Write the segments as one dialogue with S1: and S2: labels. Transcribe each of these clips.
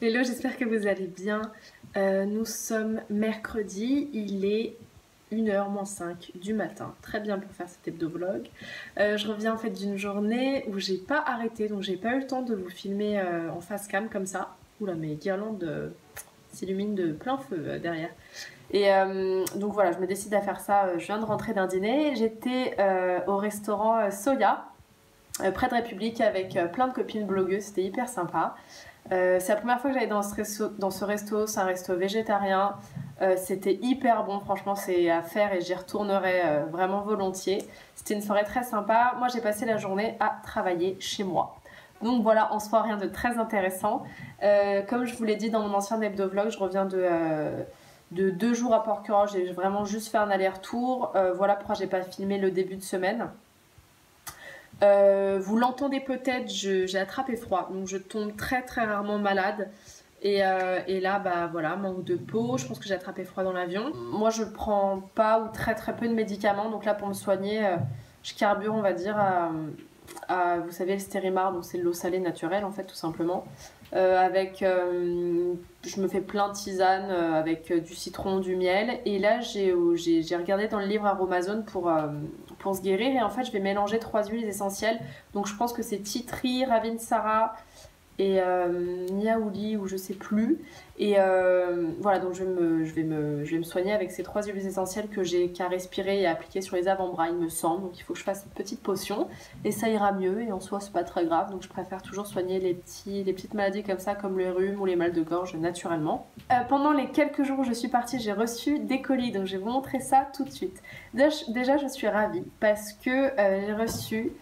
S1: Hello, j'espère que vous allez bien. Nous sommes mercredi, il est 1h moins 5 du matin. Très bien pour faire cet hebdo-vlog. Je reviens en fait d'une journée où j'ai pas arrêté, donc j'ai pas eu le temps de vous filmer en face cam comme ça. Oula, mes guirlandes s'illuminent de plein feu derrière. Et donc voilà, je me décide à faire ça. Je viens de rentrer d'un dîner. J'étais au restaurant Soya, près de République, avec plein de copines blogueuses. C'était hyper sympa. C'est la première fois que j'allais dans ce resto, c'est un resto végétarien, c'était hyper bon, franchement c'est à faire et j'y retournerai vraiment volontiers. C'était une soirée très sympa, moi j'ai passé la journée à travailler chez moi. Donc voilà, en soi rien de très intéressant. Comme je vous l'ai dit dans mon ancien hebdo-vlog, je reviens de 2 jours à Porquerolles, j'ai vraiment juste fait un aller-retour, voilà pourquoi j'ai pas filmé le début de semaine. Vous l'entendez peut-être, j'ai attrapé froid, donc je tombe très rarement malade. Et là, bah voilà, manque de peau, je pense que j'ai attrapé froid dans l'avion. Moi, je prends pas ou très peu de médicaments, donc là pour me soigner, je carbure, on va dire, vous savez, le Stérimar, donc c'est de l'eau salée naturelle en fait, tout simplement. Je me fais plein de tisanes avec du citron, du miel. Et là, j'ai regardé dans le livre Aromazone pour se guérir. Et en fait, je vais mélanger 3 huiles essentielles. Donc, je pense que c'est tea tree, Ravinsara et Niaouli ou je sais plus. Et voilà, donc je vais me soigner avec ces 3 huiles essentielles que j'ai qu'à respirer et à appliquer sur les avant-bras, il me semble. Donc, il faut que je fasse une petite potion et ça ira mieux. Et en soi, c'est pas très grave. Donc, je préfère toujours soigner les petites maladies comme ça, comme le rhume ou les mal de gorge naturellement. Pendant les quelques jours où je suis partie, j'ai reçu des colis. Donc, je vais vous montrer ça tout de suite. Déjà, je suis ravie parce que j'ai reçu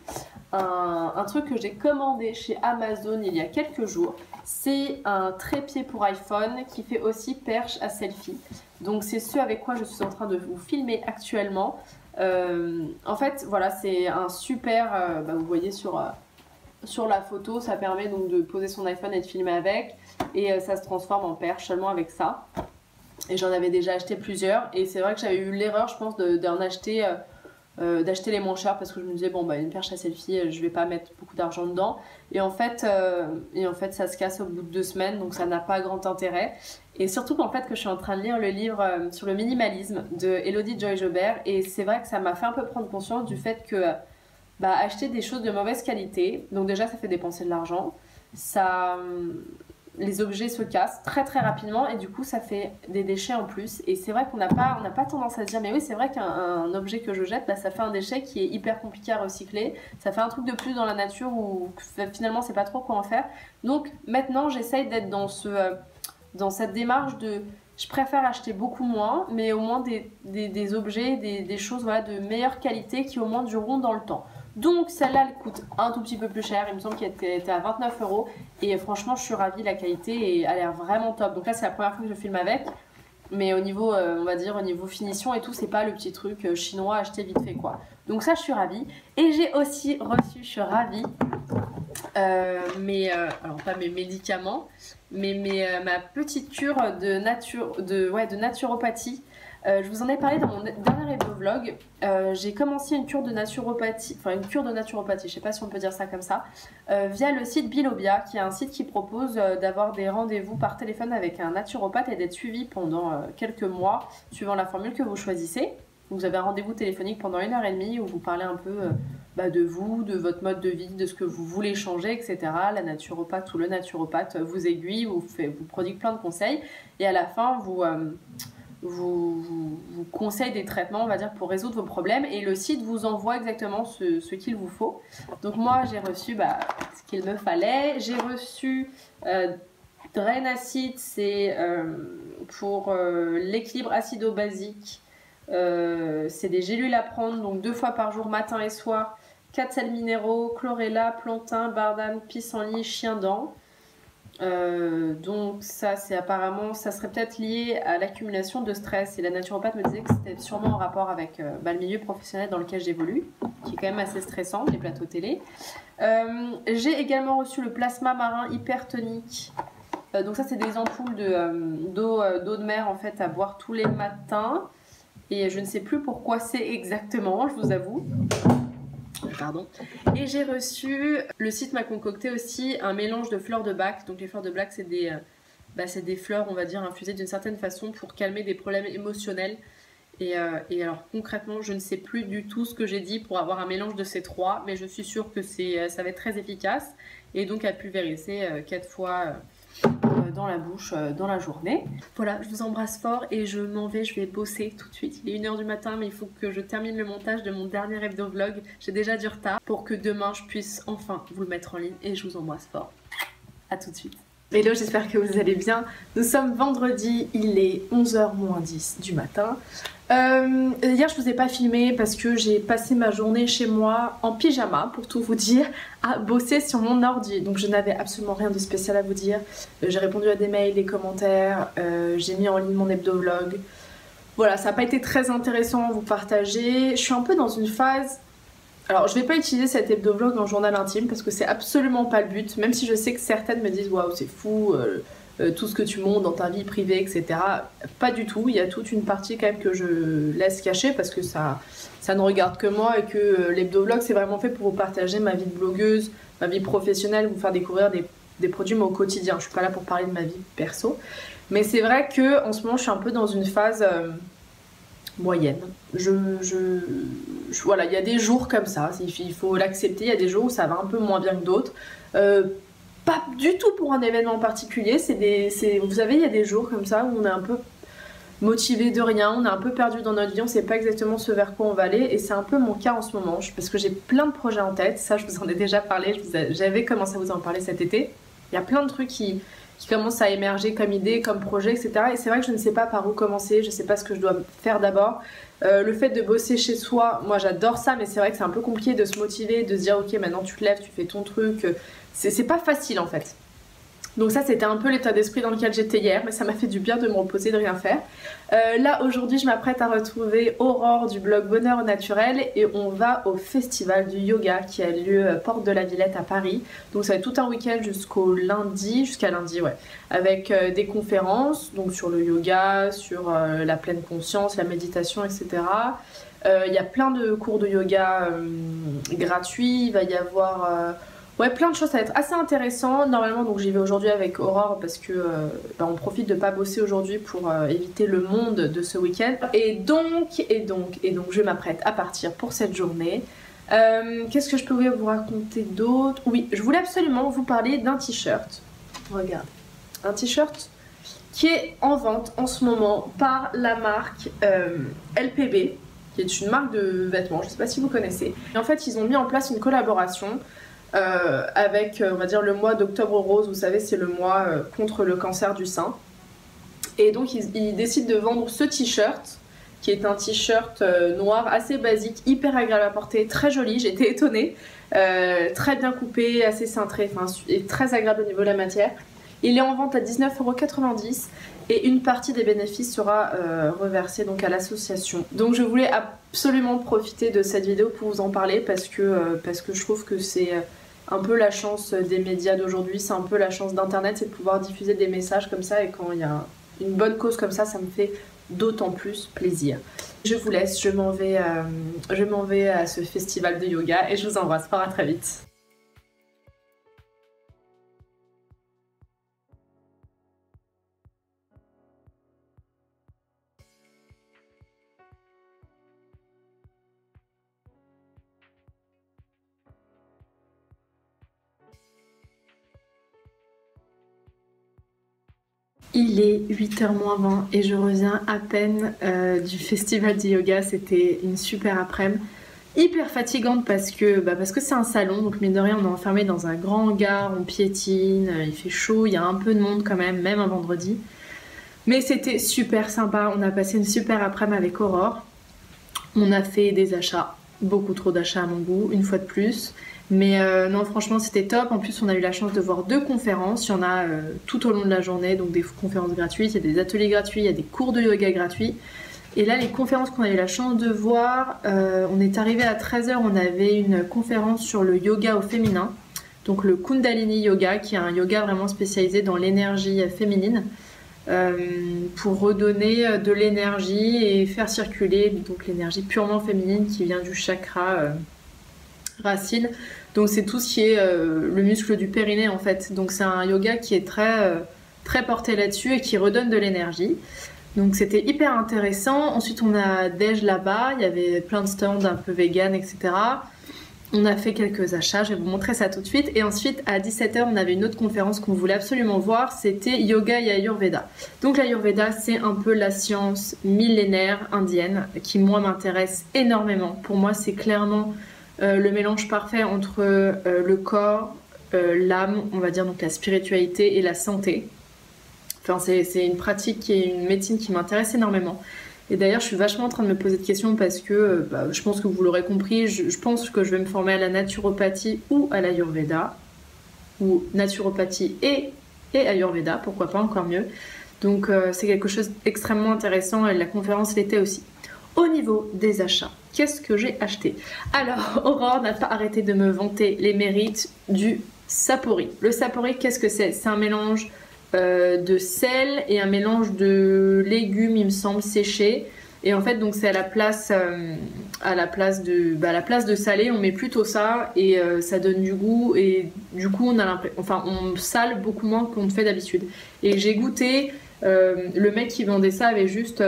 S1: un truc que j'ai commandé chez Amazon il y a quelques jours. C'est un trépied pour iPhone qui fait aussi perche à selfie. Donc c'est ce avec quoi je suis en train de vous filmer actuellement. En fait voilà, c'est un super, vous voyez sur la photo, ça permet donc de poser son iPhone et de filmer avec. Et ça se transforme en perche seulement avec ça. Et j'en avais déjà acheté plusieurs. Et c'est vrai que j'avais eu l'erreur, je pense, d'acheter les moins chers parce que je me disais bon bah une perche à selfie je vais pas mettre beaucoup d'argent dedans et en fait ça se casse au bout de 2 semaines, donc ça n'a pas grand intérêt. Et surtout qu'en fait que je suis en train de lire le livre sur le minimalisme de Elodie Joy-Jobert, et c'est vrai que ça m'a fait un peu prendre conscience du fait que acheter des choses de mauvaise qualité, donc déjà ça fait dépenser de l'argent, les objets se cassent très rapidement et du coup ça fait des déchets en plus. Et c'est vrai qu'on n'a pas tendance à se dire mais oui, c'est vrai qu'un objet que je jette, ça fait un déchet qui est hyper compliqué à recycler, ça fait un truc de plus dans la nature où finalement c'est pas trop quoi en faire. Donc maintenant j'essaye d'être dans cette démarche de je préfère acheter beaucoup moins, mais au moins des objets, des choses voilà, de meilleure qualité qui au moins dureront dans le temps. Donc celle-là elle coûte un tout petit peu plus cher, il me semble qu'elle était à 29 € et franchement je suis ravie, la qualité a l'air vraiment top. Donc là c'est la première fois que je filme avec, mais au niveau on va dire au niveau finition et tout, c'est pas le petit truc chinois acheté vite fait quoi. Donc ça je suis ravie. Et j'ai aussi reçu, je suis ravie, alors pas mes médicaments, mais ma petite cure de naturopathie. Je vous en ai parlé dans mon dernier vlog. J'ai commencé une cure de naturopathie, je sais pas si on peut dire ça comme ça, via le site Bilobia, qui est un site qui propose d'avoir des rendez-vous par téléphone avec un naturopathe et d'être suivi pendant quelques mois, suivant la formule que vous choisissez. Vous avez un rendez-vous téléphonique pendant 1h30 où vous parlez un peu de vous, de votre mode de vie, de ce que vous voulez changer, etc. La naturopathe ou le naturopathe vous aiguille, vous prodigue plein de conseils et à la fin vous conseille des traitements, on va dire, pour résoudre vos problèmes, et le site vous envoie exactement ce qu'il vous faut. Donc moi j'ai reçu ce qu'il me fallait. J'ai reçu Drain Acid, c'est pour l'équilibre acido-basique. C'est des gélules à prendre, donc 2 fois par jour, matin et soir. 4 sels minéraux, chlorella, plantain, bardane, pissenlit, chien-dent. Donc ça c'est apparemment, ça serait peut-être lié à l'accumulation de stress, et la naturopathe me disait que c'était sûrement en rapport avec le milieu professionnel dans lequel j'évolue, qui est quand même assez stressant, les plateaux télé. J'ai également reçu le plasma marin hypertonique. Donc ça c'est des ampoules d'eau de mer en fait à boire tous les matins, et je ne sais plus pourquoi c'est exactement, je vous avoue. Pardon. Et j'ai reçu, le site m'a concocté aussi un mélange de fleurs de Bach. Donc les fleurs de Bach c'est c'est des fleurs, on va dire, infusées d'une certaine façon pour calmer des problèmes émotionnels. Et alors concrètement, je ne sais plus du tout ce que j'ai dit pour avoir un mélange de ces trois, mais je suis sûre que ça va être très efficace. Et donc à pulvériser 4 fois dans la bouche dans la journée. Voilà, je vous embrasse fort et je m'en vais, je vais bosser tout de suite. Il est 1h du matin, mais il faut que je termine le montage de mon dernier hebdo-vlog. J'ai déjà du retard pour que demain je puisse enfin vous le mettre en ligne et je vous embrasse fort. A tout de suite. Hello, j'espère que vous allez bien. Nous sommes vendredi, il est 11h moins 10 du matin. Hier je vous ai pas filmé parce que j'ai passé ma journée chez moi en pyjama, pour tout vous dire, à bosser sur mon ordi. Donc je n'avais absolument rien de spécial à vous dire. J'ai répondu à des mails, des commentaires, j'ai mis en ligne mon hebdo-vlog. Voilà, ça n'a pas été très intéressant à vous partager. Je suis un peu dans une phase... Alors je vais pas utiliser cet hebdo-vlog en journal intime parce que c'est absolument pas le but, même si je sais que certaines me disent waouh c'est fou, tout ce que tu montres dans ta vie privée, etc. Pas du tout, il y a toute une partie quand même que je laisse cacher parce que ça ne regarde que moi et que l'hebdo-vlog c'est vraiment fait pour vous partager ma vie de blogueuse, ma vie professionnelle, vous faire découvrir des produits mais au quotidien. Je suis pas là pour parler de ma vie perso. Mais c'est vrai que en ce moment je suis un peu dans une phase... moyenne. Voilà, il y a des jours comme ça, il faut l'accepter, il y a des jours où ça va un peu moins bien que d'autres. Pas du tout pour un événement particulier, vous savez, il y a des jours comme ça où on est un peu motivé de rien, on est un peu perdu dans notre vie, on sait pas exactement ce vers quoi on va aller, et c'est un peu mon cas en ce moment, parce que j'ai plein de projets en tête, ça je vous en ai déjà parlé, j'avais commencé à vous en parler cet été. Il y a plein de trucs qui commencent à émerger comme idées, comme projets, etc. Et c'est vrai que je ne sais pas par où commencer, je ne sais pas ce que je dois faire d'abord. Le fait de bosser chez soi, moi j'adore ça, mais c'est vrai que c'est un peu compliqué de se motiver, de se dire ok maintenant tu te lèves, tu fais ton truc. C'est pas facile en fait. Donc ça c'était un peu l'état d'esprit dans lequel j'étais hier, mais ça m'a fait du bien de me reposer, de rien faire. Là aujourd'hui je m'apprête à retrouver Aurore du blog Bonheur au Naturel et on va au festival du yoga qui a lieu Porte de la Villette à Paris. Donc ça va être tout un week-end jusqu'à lundi ouais, avec des conférences donc sur le yoga, sur la pleine conscience, la méditation, etc. Il y a plein de cours de yoga gratuits, il va y avoir... ouais, plein de choses, ça va être assez intéressant. Normalement, donc j'y vais aujourd'hui avec Aurore parce que on profite de pas bosser aujourd'hui pour éviter le monde de ce week-end. Et donc, je m'apprête à partir pour cette journée. Qu'est-ce que je peux vous raconter d'autre? Oui, je voulais absolument vous parler d'un t-shirt. Regarde, un t-shirt qui est en vente en ce moment par la marque LPB, qui est une marque de vêtements, je sais pas si vous connaissez. Et en fait, ils ont mis en place une collaboration avec on va dire le mois d'octobre rose, vous savez c'est le mois contre le cancer du sein, et donc ils décident de vendre ce t-shirt qui est un t-shirt noir assez basique, hyper agréable à porter, très joli, j'étais étonnée, très bien coupé, assez cintré, et très agréable au niveau de la matière. Il est en vente à 19,90 € et une partie des bénéfices sera reversée donc à l'association. Donc je voulais absolument profiter de cette vidéo pour vous en parler parce que je trouve que c'est un peu la chance des médias d'aujourd'hui, c'est un peu la chance d'internet, c'est de pouvoir diffuser des messages comme ça, et quand il y a une bonne cause comme ça me fait d'autant plus plaisir. Je vous laisse, je m'en vais à ce festival de yoga et je vous embrasse fort, à très vite. Il est 8h moins 20 et je reviens à peine du festival de yoga. C'était une super après-midi, hyper fatigante parce que c'est un salon, donc mine de rien on est enfermé dans un grand hangar, on piétine, il fait chaud, il y a un peu de monde quand même un vendredi. Mais c'était super sympa, on a passé une super après-midi avec Aurore. On a fait des achats, beaucoup trop d'achats à mon goût, une fois de plus. Mais non, franchement c'était top. En plus on a eu la chance de voir 2 conférences. Il y en a tout au long de la journée, donc des conférences gratuites, il y a des ateliers gratuits, il y a des cours de yoga gratuits. Et là les conférences qu'on a eu la chance de voir, on est arrivé à 13h, on avait une conférence sur le yoga au féminin. Donc le Kundalini Yoga, qui est un yoga vraiment spécialisé dans l'énergie féminine. Pour redonner de l'énergie et faire circuler donc l'énergie purement féminine qui vient du chakra racine. Donc c'est tout ce qui est le muscle du périnée en fait. Donc c'est un yoga qui est très très porté là-dessus et qui redonne de l'énergie. Donc c'était hyper intéressant. Ensuite on a Dej là-bas, il y avait plein de stands un peu vegan, etc. On a fait quelques achats, je vais vous montrer ça tout de suite. Et ensuite à 17h on avait une autre conférence qu'on voulait absolument voir, c'était Yoga et Ayurveda. Donc l'Ayurveda c'est un peu la science millénaire indienne qui moi m'intéresse énormément. Pour moi c'est clairement le mélange parfait entre le corps, l'âme, on va dire donc la spiritualité et la santé. Enfin, c'est une pratique qui est une médecine qui m'intéresse énormément. Et d'ailleurs, je suis vachement en train de me poser de questions parce que je pense que vous l'aurez compris, je pense que je vais me former à la naturopathie ou à l'Ayurveda, ou naturopathie et Ayurveda, pourquoi pas, encore mieux. Donc c'est quelque chose d'extrêmement intéressant et la conférence l'était aussi. Au niveau des achats, qu'est-ce que j'ai acheté? Alors, Aurore n'a pas arrêté de me vanter les mérites du sapori. Le sapori, qu'est-ce que c'est? C'est un mélange de sel et un mélange de légumes, il me semble, séchés. Et en fait, donc c'est à la place de salé, on met plutôt ça et ça donne du goût et du coup on a l'impression, enfin on sale beaucoup moins qu'on ne fait d'habitude. Et j'ai goûté, le mec qui vendait ça avait juste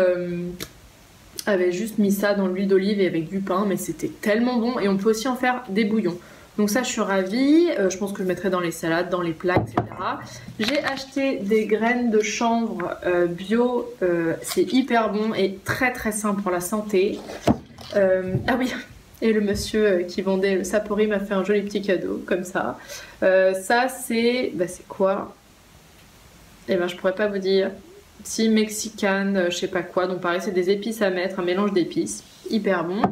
S1: mis ça dans l'huile d'olive et avec du pain, mais c'était tellement bon et on peut aussi en faire des bouillons. Donc ça je suis ravie, je pense que je mettrai dans les salades, dans les plats, etc. J'ai acheté des graines de chanvre bio, c'est hyper bon et très très sain pour la santé. Ah oui, et le monsieur qui vendait le sapori m'a fait un joli petit cadeau, comme ça. Ça c'est quoi? Eh ben je pourrais pas vous dire. Si mexicaine, je sais pas quoi, donc pareil c'est des épices à mettre, un mélange d'épices, hyper bon.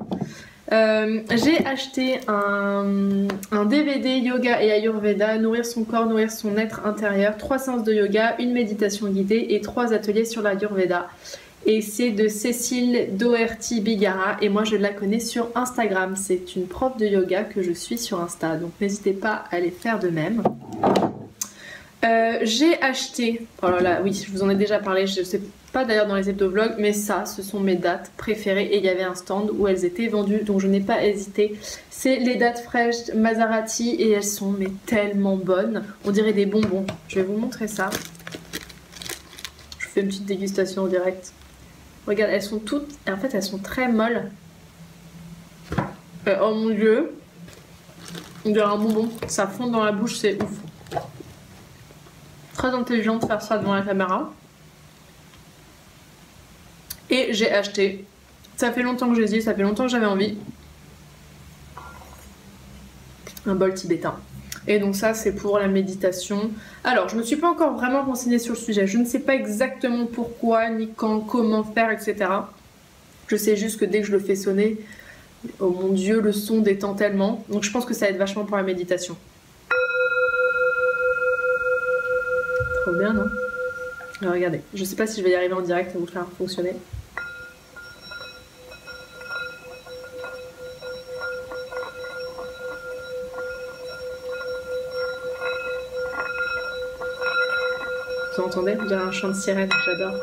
S1: J'ai acheté un DVD Yoga et Ayurveda, nourrir son corps, nourrir son être intérieur, 3 séances de yoga, une méditation guidée et 3 ateliers sur l'Ayurveda. Et c'est de Cécile Doherty Bigara et moi je la connais sur Instagram. C'est une prof de yoga que je suis sur Insta, donc n'hésitez pas à aller faire de même. J'ai acheté, oh là là, oui, je vous en ai déjà parlé, je sais pas d'ailleurs dans les hebdo-vlogs, mais ça, ce sont mes dattes préférées et il y avait un stand où elles étaient vendues, donc je n'ai pas hésité. C'est les dattes fraîches Maserati et elles sont mais tellement bonnes, on dirait des bonbons. Je vais vous montrer ça. Je fais une petite dégustation en direct. Regarde, elles sont toutes, en fait elles sont très molles. Oh mon dieu, on dirait un bonbon, ça fond dans la bouche, c'est ouf. Très intelligent de faire ça devant la caméra. Et j'ai acheté. Ça fait longtemps que j'hésite, ça fait longtemps que j'avais envie. Un bol tibétain. Et donc ça c'est pour la méditation. Alors je me suis pas encore vraiment renseignée sur le sujet. Je ne sais pas exactement pourquoi, ni quand, comment faire, etc. Je sais juste que dès que je le fais sonner, oh mon dieu, le son détend tellement. Donc je pense que ça aide vachement pour la méditation. Trop bien, non? Alors, regardez, je sais pas si je vais y arriver en direct à vous faire fonctionner. Vous entendez? Il y a un chant de sirène, j'adore.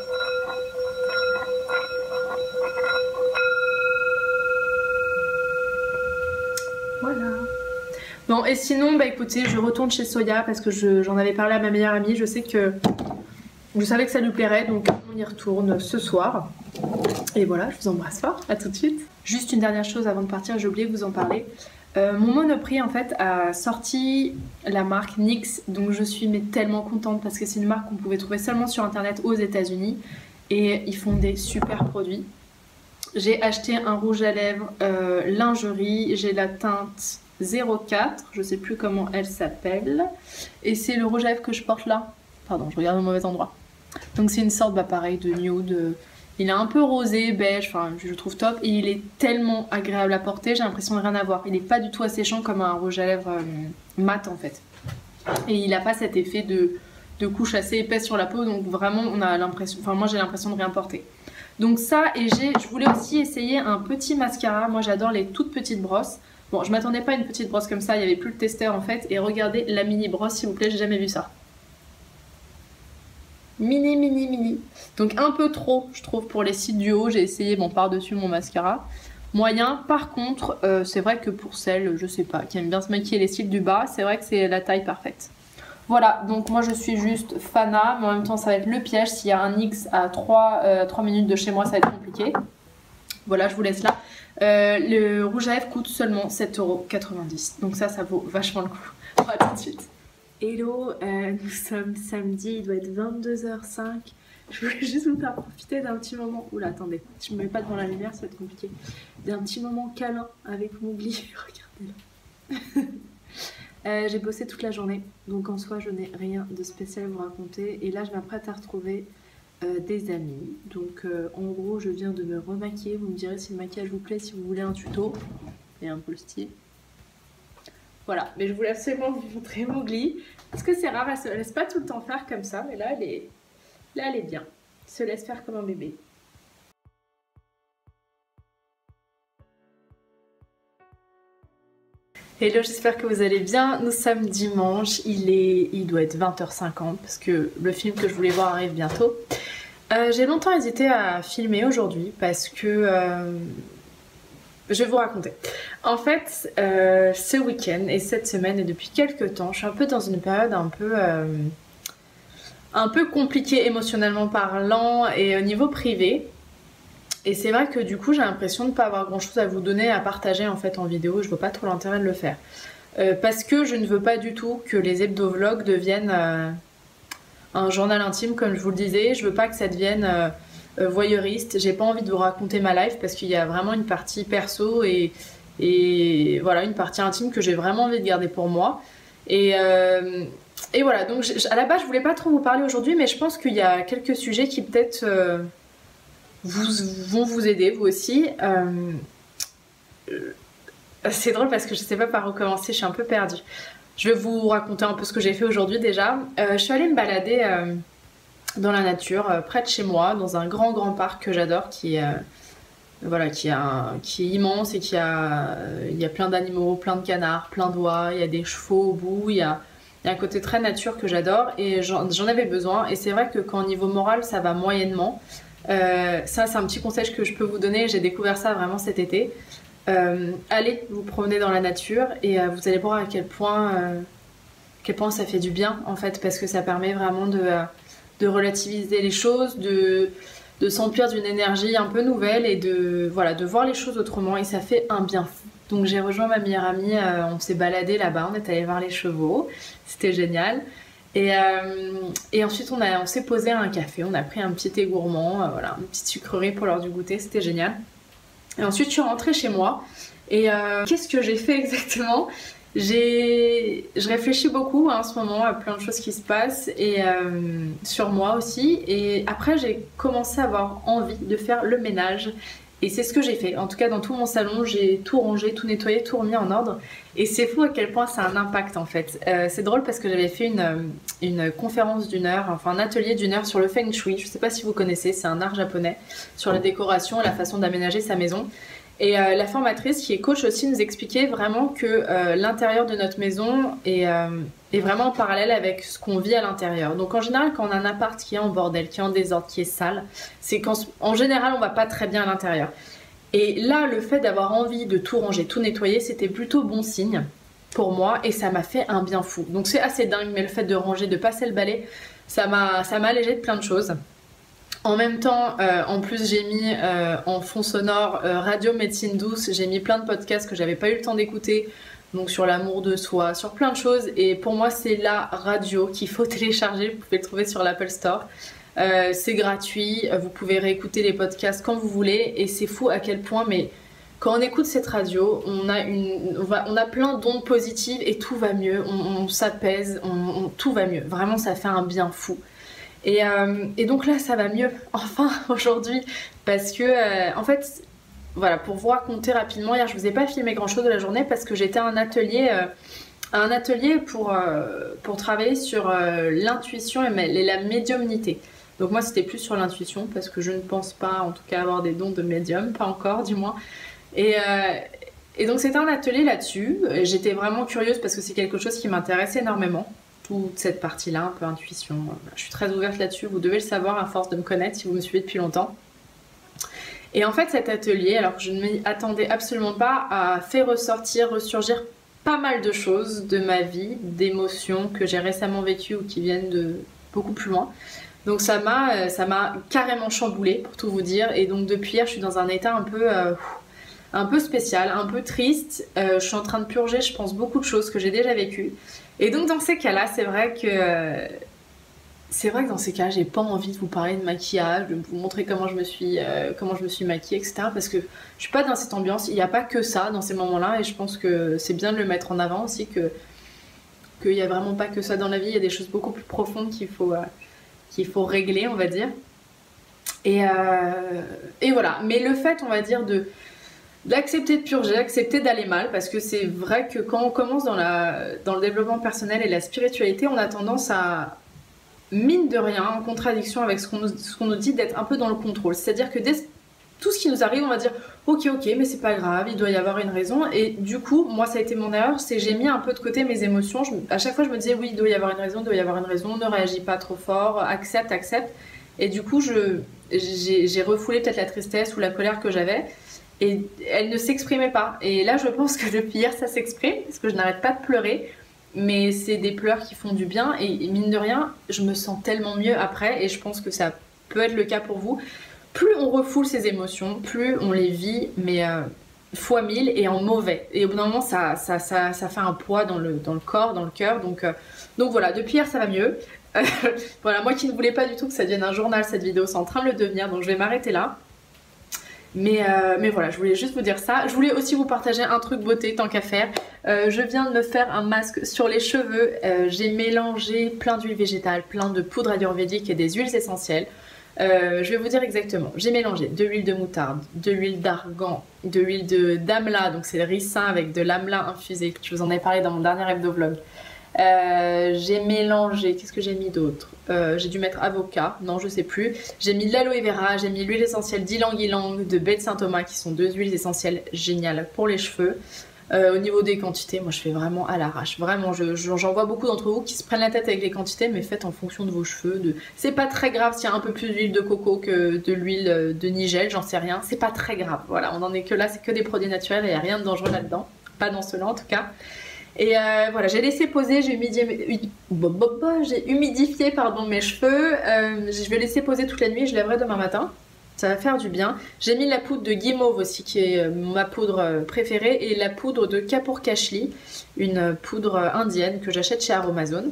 S1: Voilà. Bon, et sinon, bah écoutez, je retourne chez Soya parce que j'en avais parlé à ma meilleure amie. Je savais que ça lui plairait, donc on y retourne ce soir. Et voilà, je vous embrasse fort, à tout de suite. Juste une dernière chose avant de partir, j'ai oublié de vous en parler. Mon Monoprix en fait a sorti la marque NYX, donc je suis mais tellement contente parce que c'est une marque qu'on pouvait trouver seulement sur internet aux États-Unis et ils font des super produits. J'ai acheté un rouge à lèvres lingerie, j'ai la teinte 04, je sais plus comment elle s'appelle, et c'est le rouge à lèvres que je porte là. Pardon, je regarde au mauvais endroit. Donc c'est une sorte pareil de nude. Il est un peu rosé, beige, enfin je le trouve top et il est tellement agréable à porter, j'ai l'impression de rien avoir. Il n'est pas du tout asséchant comme un rouge à lèvres mat en fait. Et il n'a pas cet effet de couche assez épaisse sur la peau, donc vraiment on a l'impression, enfin moi j'ai l'impression de rien porter. Donc ça, et je voulais aussi essayer un petit mascara, moi j'adore les toutes petites brosses. Bon, je m'attendais pas à une petite brosse comme ça, il n'y avait plus le testeur en fait, et regardez la mini brosse s'il vous plaît, j'ai jamais vu ça. Mini mini mini, donc un peu trop je trouve pour les cils du haut. J'ai essayé bon par-dessus mon mascara moyen, par contre c'est vrai que pour celles je sais pas qui aiment bien se maquiller les cils du bas, c'est vrai que c'est la taille parfaite. Voilà, donc moi je suis juste Fana, mais en même temps ça va être le piège. S'il y a un X à 3 minutes de chez moi, ça va être compliqué. Voilà, je vous laisse là. Le rouge à lèvres coûte seulement 7,90 €. Donc ça vaut vachement le coup. On va tout de suite. Hello, nous sommes samedi, il doit être 22h05. Je voulais juste vous faire profiter d'un petit moment. Oula, attendez, je me mets pas devant la lumière, ça va être compliqué. D'un petit moment câlin avec Mowgli. Regardez-le. J'ai bossé toute la journée, donc en soi, je n'ai rien de spécial à vous raconter. Et là, je m'apprête à retrouver des amis. Donc, en gros, je viens de me remaquiller. Vous me direz si le maquillage vous plaît, si vous voulez un tuto. Et un peu le style. Voilà, mais je voulais absolument vous montrer Mowgli. Parce que c'est rare, elle se laisse pas tout le temps faire comme ça. Mais là, elle est bien. Elle se laisse faire comme un bébé. Hello, j'espère que vous allez bien. Nous sommes dimanche, il doit être 20h50 parce que le film que je voulais voir arrive bientôt. J'ai longtemps hésité à filmer aujourd'hui parce que... je vais vous raconter. En fait, ce week-end et cette semaine et depuis quelques temps, je suis un peu dans une période un peu compliquée émotionnellement parlant et au niveau privé. Et c'est vrai que du coup j'ai l'impression de ne pas avoir grand chose à vous donner, à partager en fait en vidéo, je vois pas trop l'intérêt de le faire. Parce que je ne veux pas du tout que les hebdo-vlogs deviennent un journal intime comme je vous le disais, je veux pas que ça devienne voyeuriste, j'ai pas envie de vous raconter ma life parce qu'il y a vraiment une partie perso et voilà, une partie intime que j'ai vraiment envie de garder pour moi. Et voilà, donc à la base je voulais pas trop vous parler aujourd'hui, mais je pense qu'il y a quelques sujets qui peut-être... vont vous aider vous aussi. C'est drôle parce que je sais pas par où commencer, je suis un peu perdue. Je vais vous raconter un peu ce que j'ai fait aujourd'hui déjà. Je suis allée me balader dans la nature, près de chez moi, dans un grand parc que j'adore voilà, qui est immense et il y a plein d'animaux, plein de canards, plein d'oies, il y a des chevaux au bout, il y a un côté très nature que j'adore et j'en avais besoin. Et c'est vrai que quand au niveau moral ça va moyennement, ça c'est un petit conseil que je peux vous donner, j'ai découvert ça vraiment cet été. Allez vous promener dans la nature et vous allez voir à quel point ça fait du bien en fait, parce que ça permet vraiment de relativiser les choses, de s'emplir d'une énergie un peu nouvelle et de voir les choses autrement, et ça fait un bien fou. Donc j'ai rejoint ma meilleure amie, on s'est baladé là-bas, on est allé voir les chevaux, c'était génial. Et ensuite on s'est posé à un café, on a pris un petit thé gourmand, voilà, une petite sucrerie pour l'heure du goûter, c'était génial. Et ensuite je suis rentrée chez moi et qu'est-ce que j'ai fait exactement? Je réfléchis beaucoup en ce moment à plein de choses qui se passent et sur moi aussi, et après j'ai commencé à avoir envie de faire le ménage. Et c'est ce que j'ai fait. En tout cas, dans tout mon salon, j'ai tout rangé, tout nettoyé, tout remis en ordre. Et c'est fou à quel point ça a un impact en fait. C'est drôle parce que j'avais fait une conférence d'une heure, enfin un atelier d'une heure sur le Feng Shui. Je sais pas si vous connaissez, c'est un art japonais sur la décoration et la façon d'aménager sa maison. Et la formatrice, qui est coach aussi, nous expliquait vraiment que l'intérieur de notre maison est vraiment en parallèle avec ce qu'on vit à l'intérieur. Donc en général, quand on a un appart qui est en bordel, qui est en désordre, qui est sale, c'est qu'en général, on va pas très bien à l'intérieur. Et là, le fait d'avoir envie de tout ranger, tout nettoyer, c'était plutôt bon signe pour moi et ça m'a fait un bien fou. Donc c'est assez dingue, mais le fait de ranger, de passer le balai, ça m'a allégé de plein de choses. En même temps, en plus j'ai mis en fond sonore Radio Médecine Douce, j'ai mis plein de podcasts que j'avais pas eu le temps d'écouter, donc sur l'amour de soi, sur plein de choses, et pour moi c'est la radio qu'il faut télécharger, vous pouvez le trouver sur l'Apple Store. C'est gratuit, vous pouvez réécouter les podcasts quand vous voulez, et c'est fou à quel point, mais quand on écoute cette radio, on a plein d'ondes positives et tout va mieux, on s'apaise, tout va mieux, vraiment ça fait un bien fou. Et donc là ça va mieux enfin aujourd'hui, parce que en fait voilà, pour vous raconter rapidement, hier je vous ai pas filmé grand chose de la journée parce que j'étais à un atelier pour travailler sur l'intuition et la médiumnité. Donc moi c'était plus sur l'intuition parce que je ne pense pas en tout cas avoir des dons de médium, pas encore du moins. Et donc c'était un atelier là-dessus, j'étais vraiment curieuse parce que c'est quelque chose qui m'intéresse énormément. Toute cette partie-là, un peu intuition. Je suis très ouverte là-dessus, vous devez le savoir à force de me connaître si vous me suivez depuis longtemps. Et en fait cet atelier, alors que je ne m'y attendais absolument pas, a fait ressortir, ressurgir pas mal de choses de ma vie, d'émotions que j'ai récemment vécues ou qui viennent de beaucoup plus loin. Donc ça m'a carrément chamboulée pour tout vous dire. Et donc depuis hier, je suis dans un état un peu spécial, un peu triste. Je suis en train de purger, je pense, beaucoup de choses que j'ai déjà vécues. Et donc dans ces cas-là, c'est vrai que dans ces cas, j'ai pas envie de vous parler de maquillage, de vous montrer comment je me suis maquillée, etc. Parce que je suis pas dans cette ambiance. Il n'y a pas que ça dans ces moments-là, et je pense que c'est bien de le mettre en avant aussi, qu'il n'y a vraiment pas que ça dans la vie. Il y a des choses beaucoup plus profondes qu'il faut régler, on va dire. Et voilà. Mais le fait, on va dire, d'accepter de purger, accepter d'aller mal, parce que c'est vrai que quand on commence dans le développement personnel et la spiritualité, on a tendance à, mine de rien, en contradiction avec ce qu'on nous dit, d'être un peu dans le contrôle. C'est-à-dire que tout ce qui nous arrive, on va dire ok, mais c'est pas grave, il doit y avoir une raison. Et du coup, moi, ça a été mon erreur, c'est j'ai mis un peu de côté mes émotions. À chaque fois, je me disais oui, il doit y avoir une raison, ne réagis pas trop fort, accepte. Et du coup, j'ai refoulé peut-être la tristesse ou la colère que j'avais. Et elle ne s'exprimait pas. Et là, je pense que depuis hier, ça s'exprime, parce que je n'arrête pas de pleurer. Mais c'est des pleurs qui font du bien. Et mine de rien, je me sens tellement mieux après. Et je pense que ça peut être le cas pour vous. Plus on refoule ses émotions, plus on les vit, mais fois 1000 et en mauvais. Et au bout d'un moment, ça fait un poids dans le corps, dans le cœur. Donc voilà, depuis hier, ça va mieux. Voilà, moi qui ne voulais pas du tout que ça devienne un journal, cette vidéo, c'est en train de le devenir. Donc je vais m'arrêter là. Mais voilà, je voulais juste vous dire ça. Je voulais aussi vous partager un truc beauté tant qu'à faire. Je viens de me faire un masque sur les cheveux. J'ai mélangé plein d'huiles végétales, plein de poudre ayurvédique et des huiles essentielles. Je vais vous dire exactement. J'ai mélangé de l'huile de moutarde, de l'huile d'argan, de l'huile d'amla, donc c'est le ricin avec de l'amla infusé. Je vous en ai parlé dans mon dernier hebdo vlog. J'ai mélangé, qu'est-ce que j'ai mis d'autre? J'ai dû mettre avocat, non je sais plus. J'ai mis de l'aloe vera, j'ai mis l'huile essentielle d'ylang-ylang, de baie de Saint-Thomas, qui sont deux huiles essentielles géniales pour les cheveux. Au niveau des quantités, moi je fais vraiment à l'arrache. Vraiment, j'en vois beaucoup d'entre vous qui se prennent la tête avec les quantités, mais faites en fonction de vos cheveux. C'est pas très grave s'il y a un peu plus d'huile de coco que de l'huile de nigel, j'en sais rien. C'est pas très grave, voilà, on en est que là, c'est que des produits naturels et il n'y a rien de dangereux là-dedans. Pas dans cela en tout cas. Et voilà, j'ai laissé poser, j'ai humidifié pardon, mes cheveux. Je vais laisser poser toute la nuit, je lèverai demain matin. Ça va faire du bien. J'ai mis la poudre de guimauve aussi, qui est ma poudre préférée, et la poudre de Kapoor Kashli, une poudre indienne que j'achète chez Aromazone.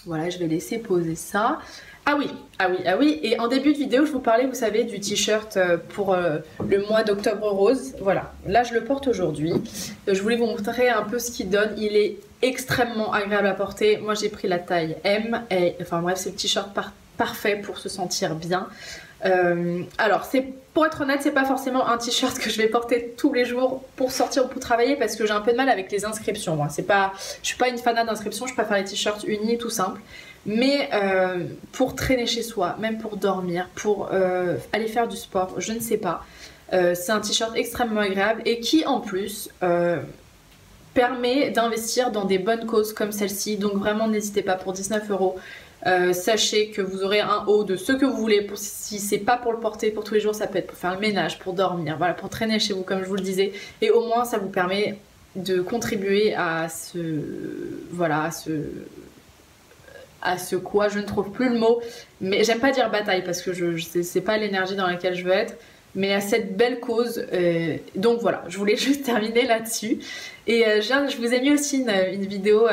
S1: Voilà, je vais laisser poser ça. Ah oui, et en début de vidéo, je vous parlais, vous savez, du t-shirt pour le mois d'octobre rose. Voilà, là je le porte aujourd'hui. Je voulais vous montrer un peu ce qu'il donne. Il est extrêmement agréable à porter. Moi j'ai pris la taille M, et enfin bref, c'est le t-shirt parfait pour se sentir bien. Alors, pour être honnête, c'est pas forcément un t-shirt que je vais porter tous les jours pour sortir ou pour travailler, parce que j'ai un peu de mal avec les inscriptions. Moi, je suis pas une fanat d'inscriptions, je préfère les t-shirts unis, tout simple. Mais pour traîner chez soi, même pour dormir, pour aller faire du sport, je ne sais pas. C'est un t-shirt extrêmement agréable et qui en plus permet d'investir dans des bonnes causes comme celle-ci. Donc vraiment n'hésitez pas, pour 19 €. Sachez que vous aurez un haut de ce que vous voulez. Si c'est pas pour le porter pour tous les jours, ça peut être pour faire le ménage, pour dormir, voilà, pour traîner chez vous comme je vous le disais. Et au moins ça vous permet de contribuer à ce quoi, je ne trouve plus le mot, mais j'aime pas dire bataille parce que c'est pas l'énergie dans laquelle je veux être, mais à cette belle cause. Donc voilà, je voulais juste terminer là-dessus. Et je vous ai mis aussi une vidéo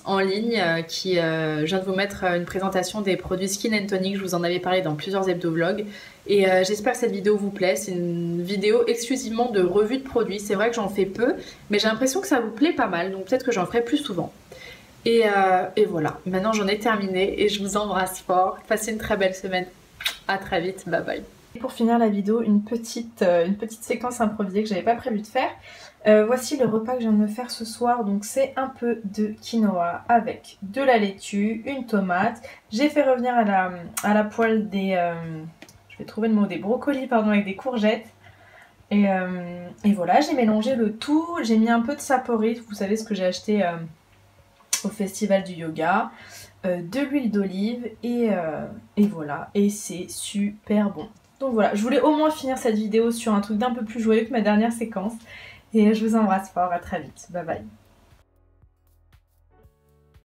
S1: en ligne je viens de vous mettre une présentation des produits Skin & Tonic. Je vous en avais parlé dans plusieurs hebdo-vlogs. Et j'espère que cette vidéo vous plaît. C'est une vidéo exclusivement de revue de produits. C'est vrai que j'en fais peu, mais j'ai l'impression que ça vous plaît pas mal, donc peut-être que j'en ferai plus souvent. Et voilà, maintenant j'en ai terminé et je vous embrasse fort. Passez une très belle semaine. À très vite, bye bye. Et pour finir la vidéo, une petite séquence improvisée que j'avais pas prévu de faire. Voici le repas que je viens de me faire ce soir. Donc c'est un peu de quinoa avec de la laitue, une tomate. J'ai fait revenir à la poêle je vais trouver le mot, des brocolis pardon, avec des courgettes. Et voilà, j'ai mélangé le tout. J'ai mis un peu de saporit, vous savez ce que j'ai acheté au festival du yoga, de l'huile d'olive et voilà, et c'est super bon. Donc voilà, je voulais au moins finir cette vidéo sur un truc d'un peu plus joyeux que ma dernière séquence, et je vous embrasse fort, à très vite, bye bye.